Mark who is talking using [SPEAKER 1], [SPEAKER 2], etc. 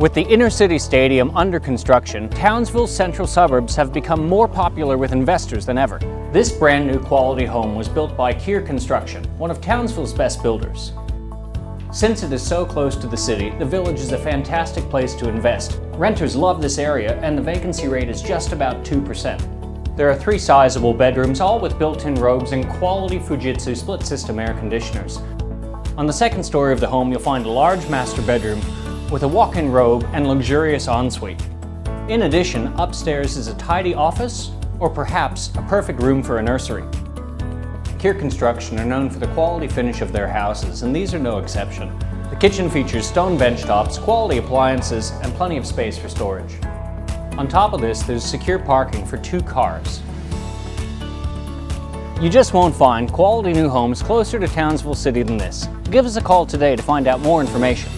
[SPEAKER 1] With the inner city stadium under construction, Townsville's central suburbs have become more popular with investors than ever. This brand new quality home was built by Keir Construction, one of Townsville's best builders. Since it is so close to the city, the village is a fantastic place to invest. Renters love this area and the vacancy rate is just about 2%. There are 3 sizable bedrooms, all with built-in robes and quality Fujitsu split-system air conditioners. On the second story of the home, you'll find a large master bedroom with a walk-in robe and luxurious ensuite. In addition, upstairs is a tidy office or perhaps a perfect room for a nursery. Keir Construction are known for the quality finish of their houses, and these are no exception. The kitchen features stone bench tops, quality appliances, and plenty of space for storage. On top of this, there's secure parking for 2 cars. You just won't find quality new homes closer to Townsville City than this. Give us a call today to find out more information.